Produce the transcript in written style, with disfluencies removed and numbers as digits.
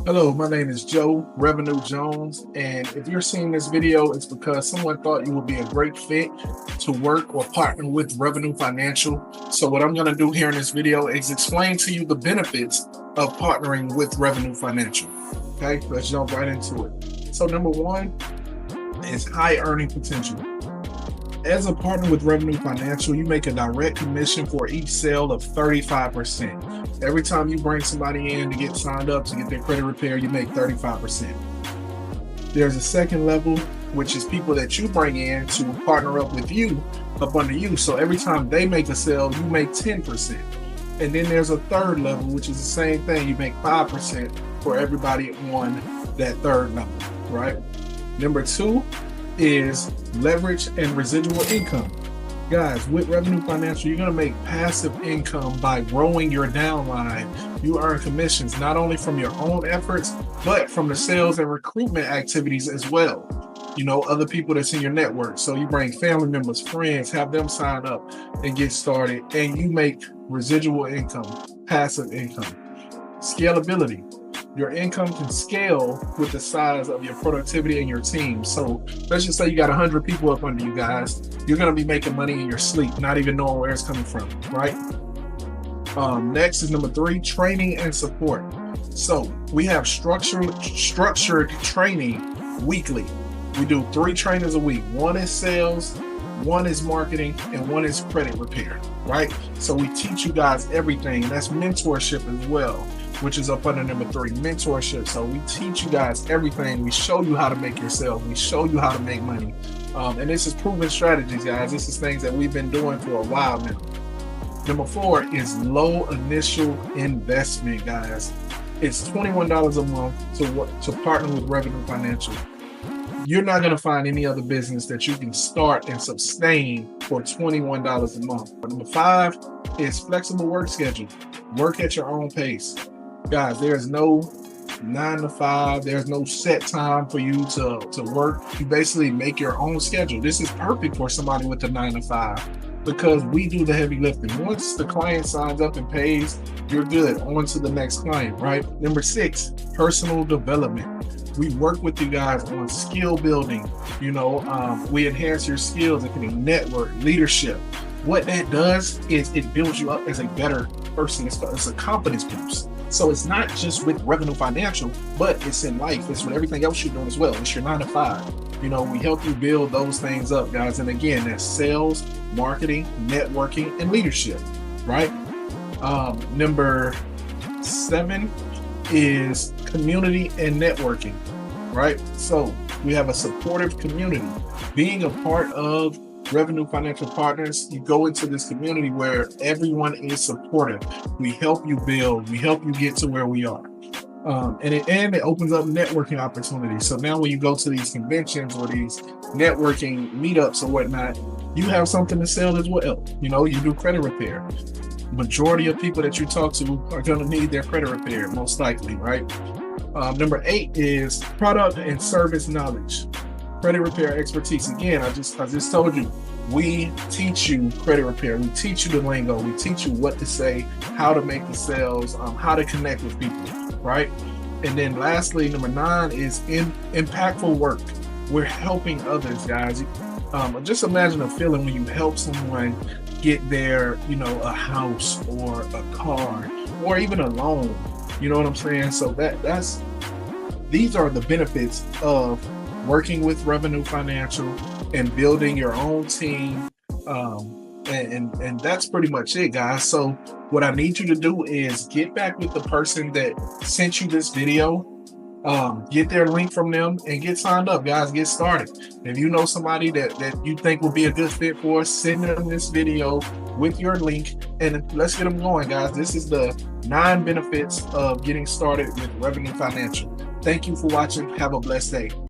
Hello, my name is Joe Revenue Jones, and if you're seeing this video, it's because someone thought you would be a great fit to work or partner with Revenue Financial. So what I'm going to do here in this video is explain to you the benefits of partnering with Revenue Financial. Okay, let's jump right into it. So number one is high earning potential. As a partner with Revenue Financial, you make a direct commission for each sale of 35%. Every time you bring somebody in to get signed up to get their credit repair, you make 35%. There's a second level, which is people that you bring in to partner up with you, up under you. So every time they make a sale, you make 10%. And then there's a third level, which is the same thing. You make 5% for everybody on that third level, right? Number two is leverage and residual income. Guys, with Revenue Financial, you're going to make passive income by growing your downline. You earn commissions not only from your own efforts, but from the sales and recruitment activities as well. You know, other people that's in your network. So you bring family members, friends, have them sign up and get started, and you make residual income, passive income. Scalability. Your income can scale with the size of your productivity and your team. So let's just say you got 100 people up under you guys. You're going to be making money in your sleep, not even knowing where it's coming from, right? Next is number three, training and support. So we have structured training weekly. We do 3 trainings a week. One is sales, one is marketing, and one is credit repair, right? So we teach you guys everything. That's mentorship as well, which is up under number 3, mentorship. So we teach you guys everything. We show you how to make your sales. We show you how to make money. And this is proven strategies, guys. This is things that we've been doing for a while now. Number 4 is low initial investment, guys. It's $21 a month to partner with Revenue Financial. You're not going to find any other business that you can start and sustain for $21 a month. Number 5 is flexible work schedule. Work at your own pace. Guys, there's no 9 to 5. There's no set time for you to work. You basically make your own schedule. This is perfect for somebody with a 9 to 5 because we do the heavy lifting. Once the client signs up and pays, you're good. On to the next client, right? Number 6, personal development. We work with you guys on skill building. You know, we enhance your skills. It can be network, leadership. What that does is it builds you up as a better person. It's a confidence boost. So it's not just with Revenue Financial, but it's in life. It's with everything else you're doing as well. It's your 9 to 5. You know, we help you build those things up, guys. And again, that's sales, marketing, networking, and leadership, right? Number 7 is community and networking, right? So we have a supportive community. Being a part of Revenue Financial Partners, you go into this community where everyone is supportive. We help you build. We help you get to where we are. And it opens up networking opportunities. So now when you go to these conventions or these networking meetups or whatnot, you have something to sell as well. You know, you do credit repair. Majority of people that you talk to are going to need their credit repair, most likely, right? Number 8 is product and service knowledge. Credit repair expertise. Again, I just told you, we teach you credit repair. We teach you the lingo. We teach you what to say, how to make the sales, how to connect with people, right? And then lastly, number 9 is impactful work. We're helping others, guys. Just imagine a feeling when you help someone get their, you know, a house or a car or even a loan. You know what I'm saying? So these are the benefits of working with Revenue Financial and building your own team. And that's pretty much it, guys. So what I need you to do is get back with the person that sent you this video. Get their link from them and get signed up, guys. Get started. If you know somebody that you think will be a good fit for, send them this video with your link and let's get them going, guys. This is the 9 benefits of getting started with Revenue Financial. Thank you for watching. Have a blessed day.